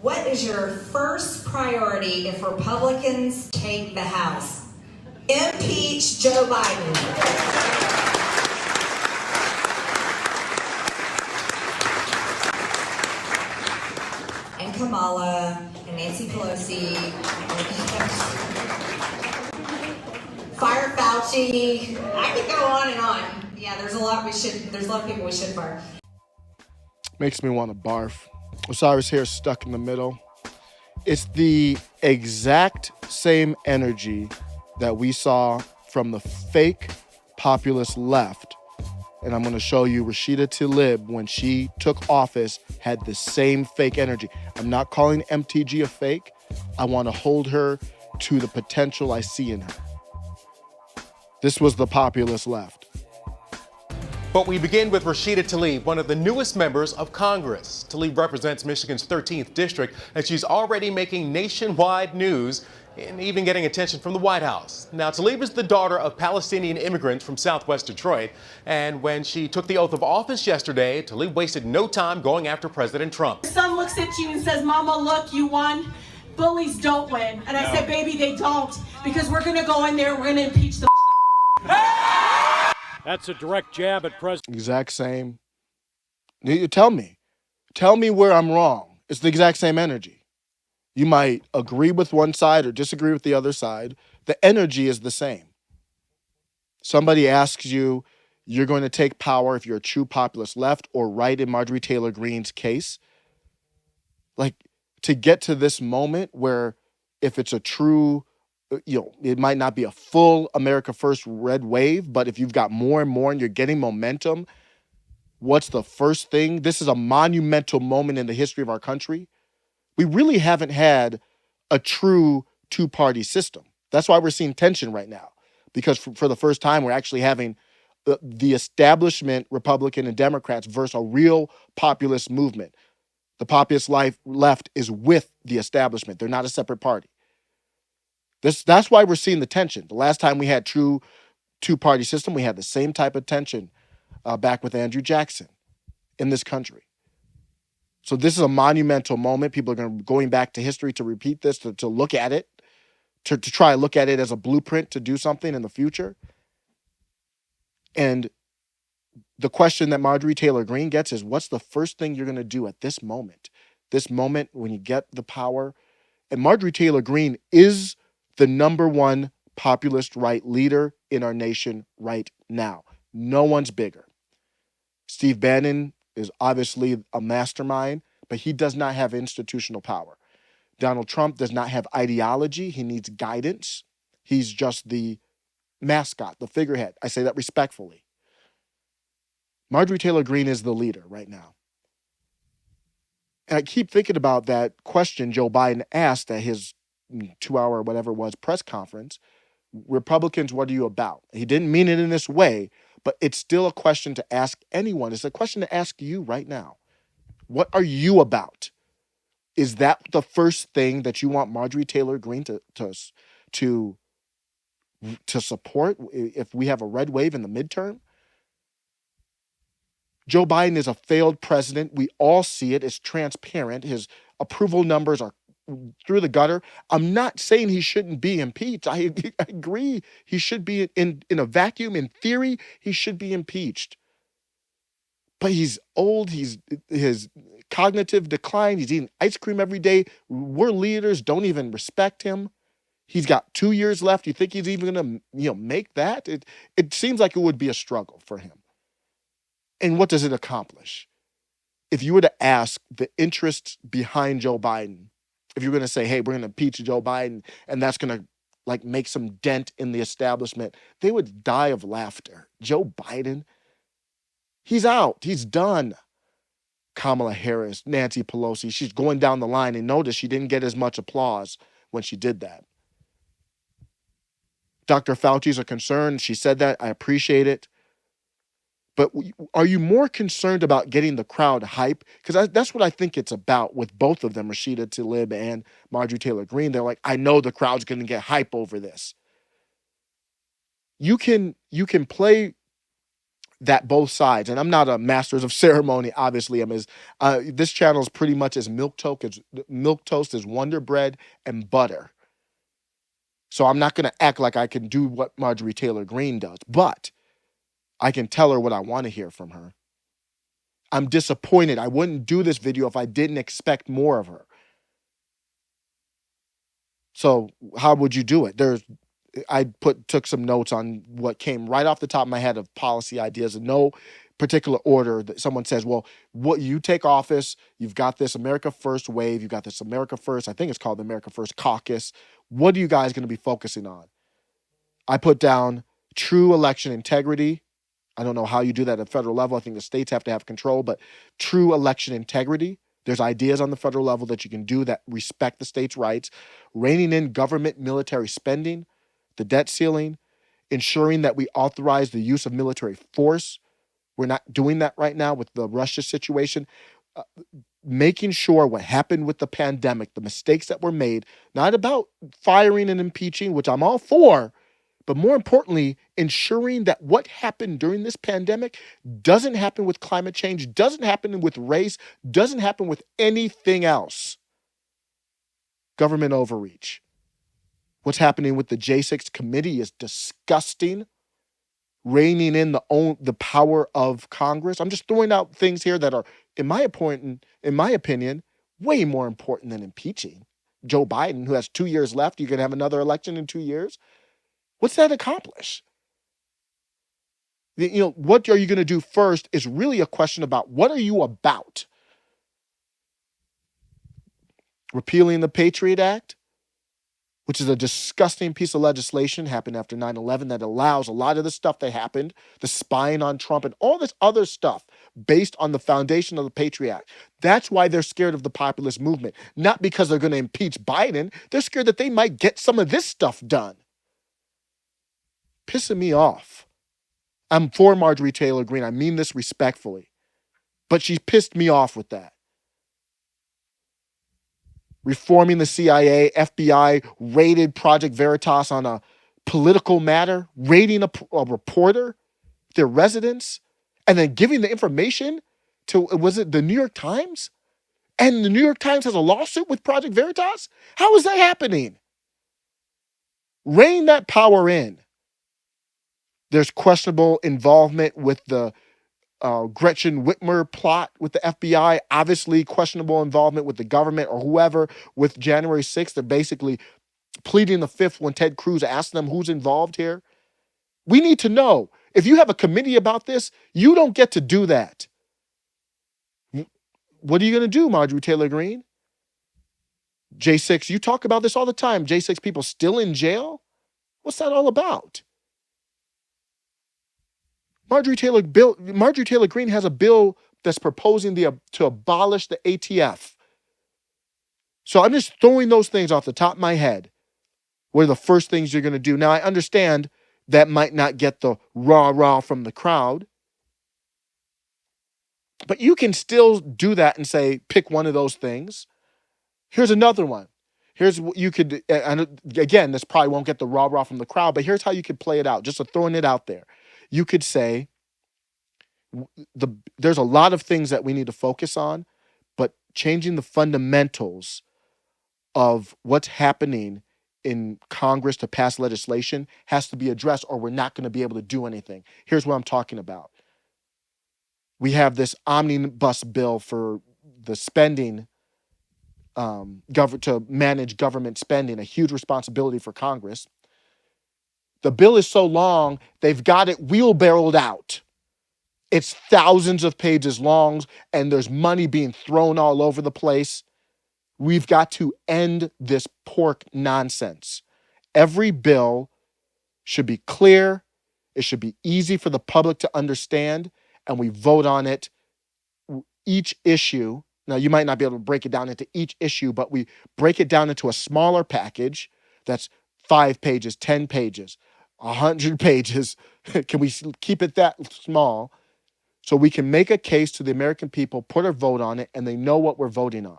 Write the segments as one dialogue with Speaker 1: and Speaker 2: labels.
Speaker 1: What is your first priority if Republicans take the House? Impeach Joe Biden. And Kamala and Nancy Pelosi. Fire Fauci. I could go on and on. Yeah, there's a lot of people we should fire.
Speaker 2: Makes me want to barf. Osiris here stuck in the middle. It's the exact same energy that we saw from the fake populist left. And I'm going to show you Rashida Tlaib, when she took office, had the same fake energy. I'm not calling MTG a fake. I want to hold her to the potential I see in her. This was the populist left.
Speaker 3: But we begin with Rashida Tlaib, one of the newest members of Congress. Tlaib represents Michigan's 13th district, and she's already making nationwide news and even getting attention from the White House. Now, Tlaib is the daughter of Palestinian immigrants from Southwest Detroit, and when she took the oath of office yesterday, Tlaib wasted no time going after President Trump.
Speaker 4: Your son looks at you and says, "Mama, look, you won. Bullies don't win." And I said, "Baby, they don't, because we're going to go in there, we're going to impeach the."
Speaker 5: That's a direct jab at President.
Speaker 2: Exact same. You tell me where I'm wrong. It's the exact same energy. You might agree with one side or disagree with the other side. The energy is the same. Somebody asks you, you're going to take power if you're a true populist left or right in Marjorie Taylor Greene's case. Like, to get to this moment where if it's a true, it might not be a full America First red wave, but if you've got more and more and you're getting momentum, what's the first thing? This is a monumental moment in the history of our country. We really haven't had a true two-party system. That's why we're seeing tension right now, because for the first time, we're actually having the establishment, Republican and Democrats, versus a real populist movement. The populist left is with the establishment. They're not a separate party. That's why we're seeing the tension. The last time we had true two-party system, we had the same type of tension back with Andrew Jackson in this country. So this is a monumental moment. People are going back to history to repeat this, to look at it, to try to look at it as a blueprint to do something in the future. And the question that Marjorie Taylor Greene gets is, what's the first thing you're going to do at this moment? This moment when you get the power. And Marjorie Taylor Greene is the #1 populist right leader in our nation right now. No one's bigger. Steve Bannon is obviously a mastermind, but he does not have institutional power. Donald Trump does not have ideology. He needs guidance. He's just the mascot, the figurehead. I say that respectfully. Marjorie Taylor Greene is the leader right now. And I keep thinking about that question Joe Biden asked at his 2-hour, whatever it was, press conference. Republicans, what are you about? He didn't mean it in this way, but it's still a question to ask anyone. It's a question to ask you right now. What are you about? Is that the first thing that you want Marjorie Taylor Greene to support if we have a red wave in the midterm? Joe Biden is a failed president. We all see it. It's transparent. His approval numbers are through the gutter. I'm not saying he shouldn't be impeached. I agree. He should be in a vacuum. In theory, he should be impeached. But he's old. His cognitive decline. He's eating ice cream every day. We're leaders, don't even respect him. He's got 2 years left. You think he's even going to make that? It seems like it would be a struggle for him. And what does it accomplish? If you were to ask the interests behind Joe Biden, if you're going to say, hey, we're going to impeach Joe Biden, and that's going to make some dent in the establishment, they would die of laughter. Joe Biden, he's out. He's done. Kamala Harris, Nancy Pelosi, she's going down the line, and notice she didn't get as much applause when she did that. Dr. Fauci's a concern. She said that. I appreciate it. But are you more concerned about getting the crowd hype? Because that's what I think it's about with both of them, Rashida Tlaib and Marjorie Taylor Greene. They're like, I know the crowd's going to get hype over this. You can play that both sides, and I'm not a masters of ceremony, obviously. I'm as this channel is pretty much as milk toast as Wonder Bread and butter. So I'm not going to act like I can do what Marjorie Taylor Greene does, but I can tell her what I want to hear from her. I'm disappointed. I wouldn't do this video if I didn't expect more of her. So how would you do it? Took some notes on what came right off the top of my head of policy ideas in no particular order. That someone says, well, what you take office, you've got this America First wave, you've got this America First, I think it's called the America First Caucus. What are you guys going to be focusing on? I put down true election integrity. I don't know how you do that at federal level. I think the states have to have control, but true election integrity. There's ideas on the federal level that you can do that respect the states' rights. Reining in government military spending, the debt ceiling, ensuring that we authorize the use of military force. We're not doing that right now with the Russia situation. Making sure what happened with the pandemic, the mistakes that were made, not about firing and impeaching, which I'm all for, but more importantly, ensuring that what happened during this pandemic doesn't happen with climate change, doesn't happen with race, doesn't happen with anything else. Government overreach. What's happening with the J6 committee is disgusting. Reining in the power of Congress. I'm just throwing out things here that are, in my opinion, way more important than impeaching Joe Biden, who has 2 years left. You're going to have another election in 2 years. What's that accomplish? What are you going to do first is really a question about what are you about? Repealing the Patriot Act, which is a disgusting piece of legislation, happened after 9/11 that allows a lot of the stuff that happened, the spying on Trump and all this other stuff based on the foundation of the Patriot Act. That's why they're scared of the populist movement, not because they're going to impeach Biden. They're scared that they might get some of this stuff done. Pissing me off. I'm for Marjorie Taylor Greene. I mean this respectfully, but she pissed me off with that. Reforming the CIA, FBI raided Project Veritas on a political matter, raiding a reporter, their residence, and then giving the information to, was it the New York Times? And the New York Times has a lawsuit with Project Veritas? How is that happening? Rein that power in. There's questionable involvement with the Gretchen Whitmer plot with the FBI, obviously questionable involvement with the government or whoever with January 6th. They're basically pleading the fifth when Ted Cruz asked them who's involved here. We need to know. If you have a committee about this, you don't get to do that. What are you going to do, Marjorie Taylor Greene? J6, you talk about this all the time. J6 people still in jail? What's that all about? Marjorie Taylor Greene has a bill that's proposing to abolish the ATF. So I'm just throwing those things off the top of my head. What are the first things you're going to do? Now, I understand that might not get the rah-rah from the crowd. But you can still do that and say, pick one of those things. Here's another one. Here's what you could, and again, this probably won't get the rah-rah from the crowd, but here's how you could play it out, just throwing it out there. You could say, there's a lot of things that we need to focus on, but changing the fundamentals of what's happening in Congress to pass legislation has to be addressed, or we're not going to be able to do anything. Here's what I'm talking about. We have this omnibus bill for the spending, to manage government spending, a huge responsibility for Congress. The bill is so long, they've got it wheelbarrowed out. It's thousands of pages long, and there's money being thrown all over the place. We've got to end this pork nonsense. Every bill should be clear. It should be easy for the public to understand, and we vote on it. Each issue, now you might not be able to break it down into each issue, but we break it down into a smaller package that's 5 pages, 10 pages, 100 pages. Can we keep it that small so we can make a case to the American people, put our vote on it, and they know what we're voting on?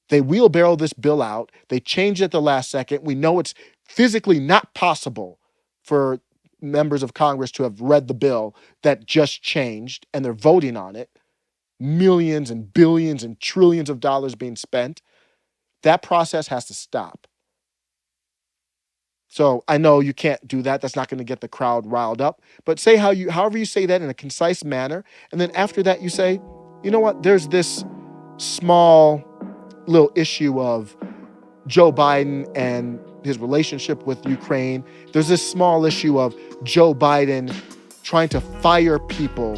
Speaker 2: They wheelbarrow this bill out. They change it at the last second. We know it's physically not possible for members of Congress to have read the bill that just changed and they're voting on it. Millions and billions and trillions of dollars being spent. That process has to stop. So I know you can't do that. That's not going to get the crowd riled up. But say however you say that in a concise manner. And then after that, you say, you know what? There's this small little issue of Joe Biden and his relationship with Ukraine. There's this small issue of Joe Biden trying to fire people.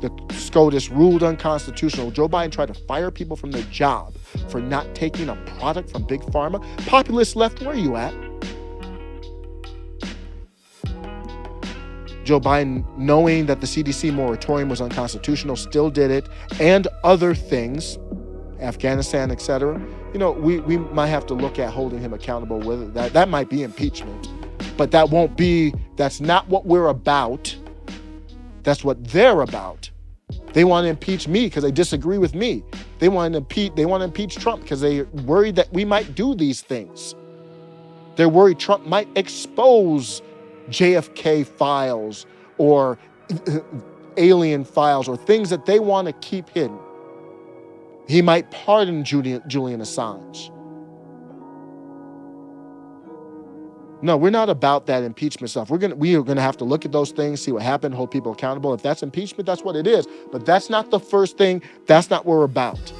Speaker 2: The SCOTUS ruled unconstitutional. Joe Biden tried to fire people from their job for not taking a product from Big Pharma. Populist left, where are you at? Joe Biden, knowing that the CDC moratorium was unconstitutional, still did it, and other things, Afghanistan, etc. You know, we might have to look at holding him accountable with it. That might be impeachment, but that's not what we're about. That's what they're about. They want to impeach me because they disagree with me. They want to impeach Trump because they're worried that we might do these things. They're worried Trump might expose JFK files or alien files or things that they want to keep hidden. He might pardon Julian Assange. No, we're not about that impeachment stuff. We are gonna have to look at those things, see what happened, hold people accountable. If that's impeachment, that's what it is. But that's not the first thing. That's not what we're about.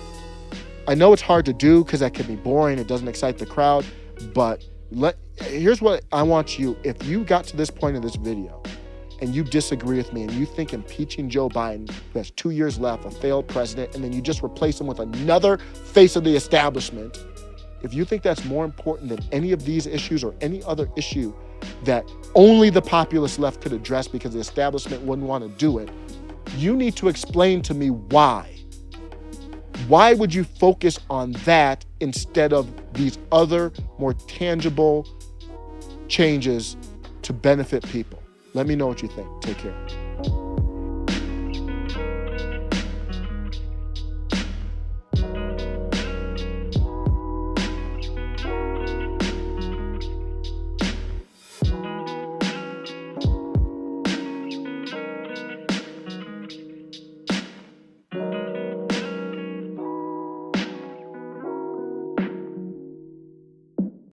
Speaker 2: I know it's hard to do because that can be boring. It doesn't excite the crowd. But here's what I want you. If you got to this point of this video and you disagree with me and you think impeaching Joe Biden, who has 2 years left, a failed president, and then you just replace him with another face of the establishment, if you think that's more important than any of these issues or any other issue that only the populist left could address because the establishment wouldn't want to do it, you need to explain to me why. Why would you focus on that instead of these other more tangible changes to benefit people? Let me know what you think. Take care.